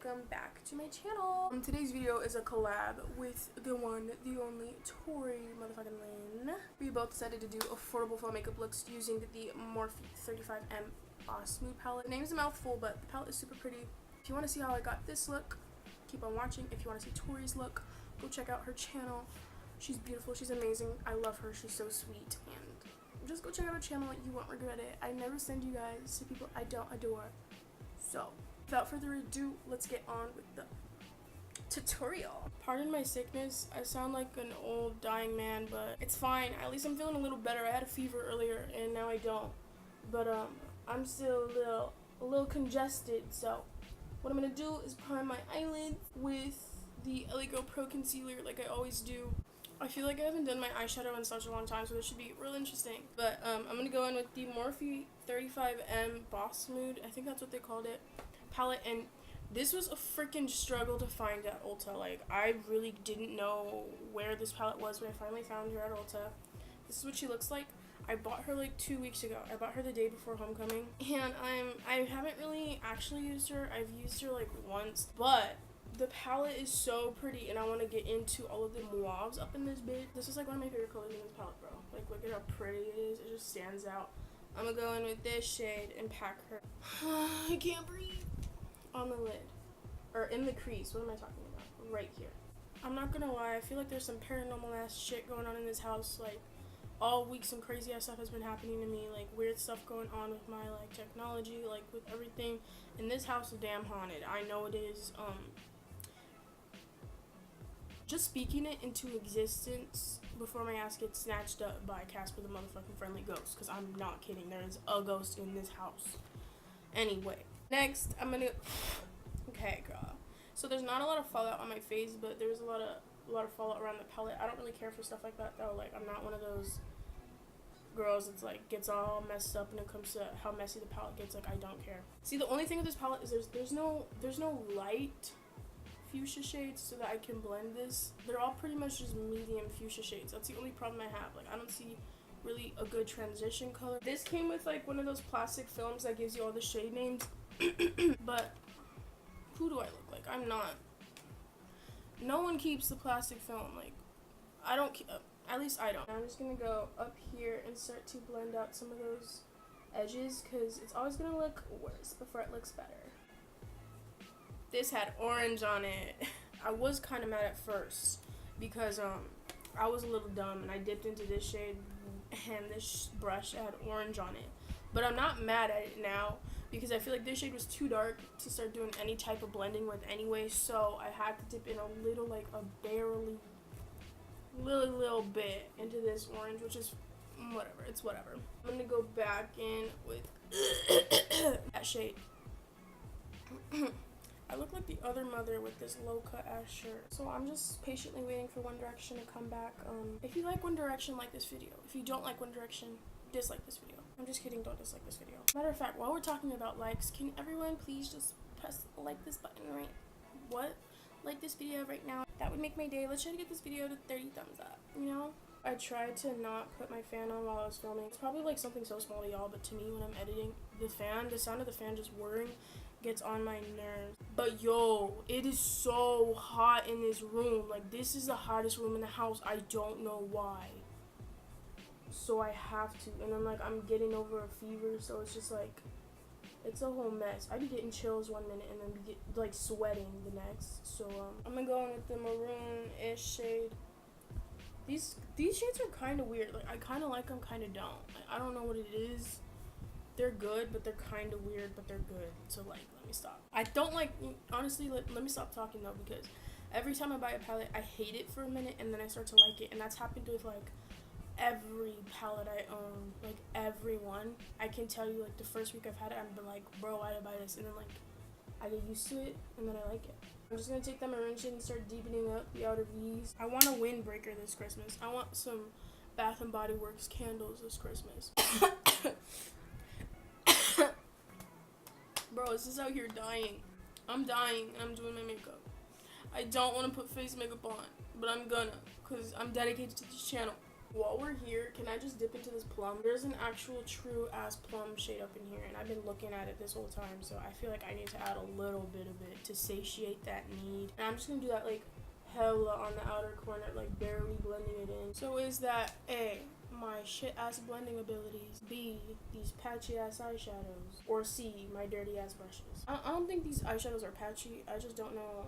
welcome back to my channel. Today's video is a collab with the one, the only Tori motherfucking Lynn. We both decided to do affordable fall makeup looks using the Morphe 35M Smooth palette. The name's a mouthful, but the palette is super pretty. If you want to see how I got this look, keep on watching. If you want to see Tori's look, go check out her channel. She's beautiful, she's amazing, I love her, she's so sweet, and just go check out her channel, you won't regret it. I never send you guys to people I don't adore. So, without further ado, let's get on with the tutorial. Pardon my sickness, I sound like an old dying man, but it's fine. At least I'm feeling a little better. I had a fever earlier and now I don't. But I'm still a little congested, so what I'm gonna do is prime my eyelids with the LA Girl Pro Concealer like I always do. I feel like I haven't done my eyeshadow in such a long time, so this should be real interesting. But I'm gonna go in with the Morphe 35M Boss Mood, I think that's what they called it, palette, and this was a freaking struggle to find at Ulta. Like, I really didn't know where this palette was when I finally found her at Ulta. This is what she looks like. I bought her like 2 weeks ago. I bought her the day before homecoming, and I haven't really actually used her. I've used her like once, but the palette is so pretty, and I want to get into all of the mauves up in this bit. This is like one of my favorite colors in this palette, bro. Like, look at how pretty it is. It just stands out. I'm gonna go in with this shade and pack her. I can't breathe. On the lid. Or in the crease. What am I talking about? Right here. I'm not gonna lie. I feel like there's some paranormal ass shit going on in this house. Like, all week some crazy ass stuff has been happening to me. Like, weird stuff going on with my, like, technology. Like, with everything. And this house is damn haunted. I know it is. Just speaking it into existence before my ass gets snatched up by Casper the motherfucking Friendly Ghost, because I'm not kidding, there is a ghost in this house. Anyway, next I'm gonna, okay girl, so there's not a lot of fallout on my face, but there's a lot of fallout around the palette. I don't really care for stuff like that though. Like, I'm not one of those girls that's like gets all messed up when it comes to how messy the palette gets. Like, I don't care. See, the only thing with this palette is there's no light fuchsia shades so that I can blend this. They're all pretty much just medium fuchsia shades. That's the only problem I have. Like, I don't see really a good transition color. This came with like one of those plastic films that gives you all the shade names. But who do I look like? I'm not. No one keeps the plastic film. Like, I don't, at least I don't. I'm just gonna go up here and start to blend out some of those edges, because it's always gonna look worse before it looks better. This had orange on it. I was kind of mad at first because I was a little dumb and I dipped into this shade and this brush had orange on it. But I'm not mad at it now because I feel like this shade was too dark to start doing any type of blending with anyway, so I had to dip in a little, like a barely little bit into this orange, which is whatever. It's whatever. I'm gonna go back in with that shade. I look like the other mother with this low-cut ass shirt. So I'm just patiently waiting for One Direction to come back. If you like One Direction, like this video. If you don't like One Direction, dislike this video. I'm just kidding, don't dislike this video. Matter of fact, while we're talking about likes, can everyone please just press like this button right? What? Like this video right now. That would make my day. Let's try to get this video to 30 thumbs up, you know? I tried to not put my fan on while I was filming. It's probably like something so small to y'all, but to me when I'm editing, the sound of the fan just whirring gets on my nerves. But yo, it is so hot in this room. Like, this is the hottest room in the house. I don't know why. So I have to. And then like I'm getting over a fever, so it's just like, it's a whole mess. I be getting chills one minute and then be like sweating the next. So I'm gonna go in with the maroon-ish shade. These shades are kind of weird. Like, I kind of like them, kind of don't. Like, I don't know what it is. They're good, but they're kind of weird, but they're good. So, like, let me stop. I don't like, honestly, let me stop talking, though, because every time I buy a palette, I hate it for a minute, and then I start to like it. And that's happened with, like, every palette I own. Like, every one. I can tell you, like, the first week I've had it, I've been like, bro, why did I buy this? And then, like, I get used to it, and then I like it. I'm just going to take that maroon shade and start deepening up the outer V's. I want a windbreaker this Christmas. I want some Bath & Body Works candles this Christmas. Bro, it's just out here dying. I'm dying and I'm doing my makeup. I don't want to put face makeup on, but I'm gonna, because I'm dedicated to this channel. While we're here, can I just dip into this plum? There's an actual true ass plum shade up in here, and I've been looking at it this whole time, so I feel like I need to add a little bit of it to satiate that need. And I'm just gonna do that like hella on the outer corner, like barely blending it in. So is that A, my shit ass blending abilities, B, these patchy ass eyeshadows, or C, my dirty ass brushes? I don't think these eyeshadows are patchy, I just don't know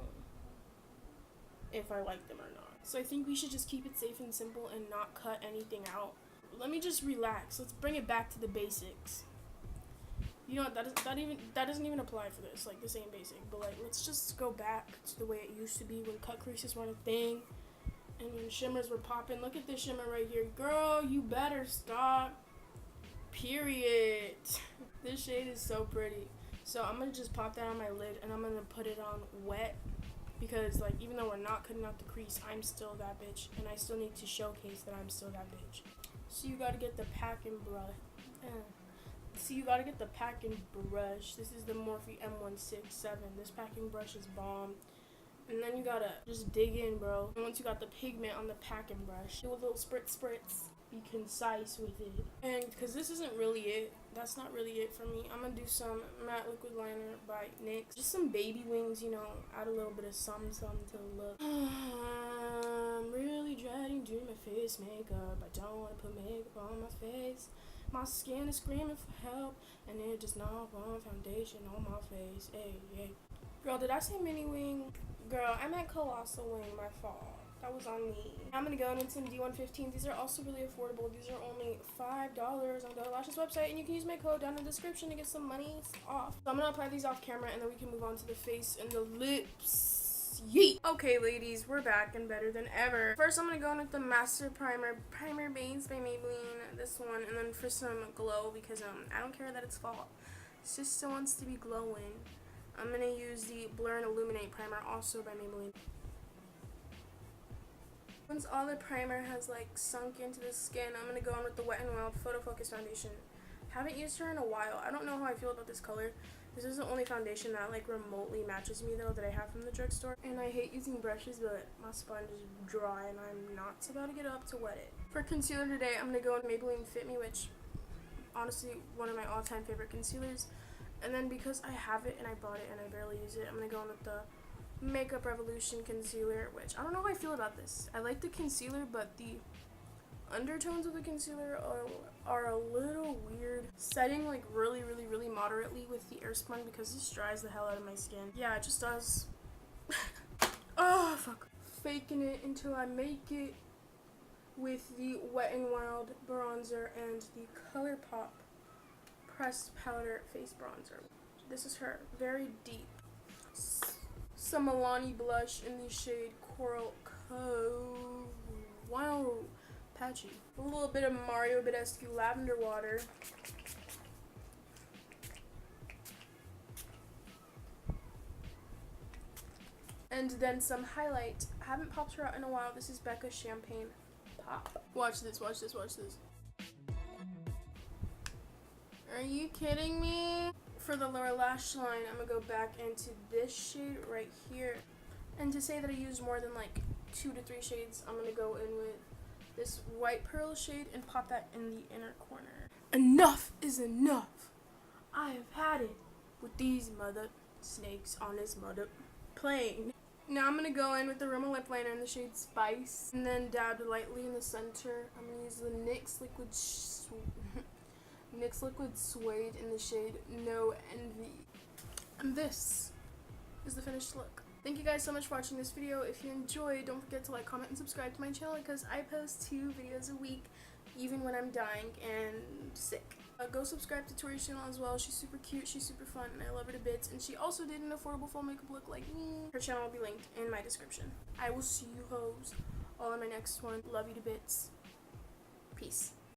if I like them or not. So I think we should just keep it safe and simple and not cut anything out. Let me just relax. Let's bring it back to the basics. You know what, that doesn't even apply for this. Like, this ain't basic. But like, let's just go back to the way it used to be when cut creases weren't a thing and when shimmers were popping. Look at this shimmer right here. Girl, you better stop. Period. This shade is so pretty. So I'm gonna just pop that on my lid and I'm gonna put it on wet. Because, like, even though we're not cutting out the crease, I'm still that bitch. And I still need to showcase that I'm still that bitch. So you gotta get the packing brush. This is the Morphe M167. This packing brush is bomb. And then you gotta just dig in, bro. And once you got the pigment on the packing brush, do a little spritz. Be concise with it. And because this isn't really it, that's not really it for me, I'm gonna do some matte liquid liner by NYX. Just some baby wings, you know, add a little bit of something to the look. I'm really dreading doing my face makeup. I don't want to put makeup on my face. My skin is screaming for help, and it does not want foundation on my face. Hey. Girl, did I say mini wing? Girl, I meant colossal wing, my fault. That was on me. I'm gonna go into some D115. These are also really affordable. These are only $5 on the Lashes website, and you can use my code down in the description to get some money off. So I'm gonna apply these off camera, and then we can move on to the face and the lips. Yeet! Okay, ladies, we're back and better than ever. First, I'm gonna go in with the Master Primer Base by Maybelline. This one, and then for some glow, because I don't care that it's fall. Sister wants to be glowing. I'm gonna use the Blur and Illuminate primer, also by Maybelline. Once all the primer has like sunk into the skin, I'm gonna go in with the Wet n Wild Photo Focus foundation. Haven't used her in a while. I don't know how I feel about this color. This is the only foundation that like remotely matches me though that I have from the drugstore. And I hate using brushes, but my sponge is dry and I'm not about to get up to wet it. For concealer today, I'm gonna go with Maybelline Fit Me, which honestly one of my all-time favorite concealers. And then because I have it and I bought it and I barely use it, I'm gonna go in with the Makeup Revolution concealer, which I don't know how I feel about this. I like the concealer, but the undertones of the concealer are a little weird. Setting like really moderately with the airspun because this dries the hell out of my skin. Yeah, it just does. Oh fuck. Faking it until I make it with the Wet n Wild bronzer and the ColourPop pressed powder face bronzer. This is her, very deep. Some Milani blush in the shade Coral Cove. Wow, patchy. A little bit of Mario Bedescu lavender water. And then some highlight. Haven't popped her out in a while. This is BECCA Champagne Pop. Watch this. Are you kidding me? For the lower lash line, I'm gonna go back into this shade right here. And to say that I used more than like 2 to 3 shades, I'm gonna go in with this white pearl shade and pop that in the inner corner. Enough is enough. I have had it with these mother snakes on this mother plane. Now I'm gonna go in with the Rimmel lip liner in the shade Spice, and then dab lightly in the center. I'm gonna use the NYX Liquid Swede in the shade No Envy. And this is the finished look. Thank you guys so much for watching this video. If you enjoyed, don't forget to like, comment, and subscribe to my channel because I post 2 videos a week, even when I'm dying and sick. Go subscribe to Tori's channel as well. She's super cute, she's super fun, and I love her to bits. And she also did an affordable full makeup look like me. Her channel will be linked in my description. I will see you hoes all in my next one. Love you to bits. Peace.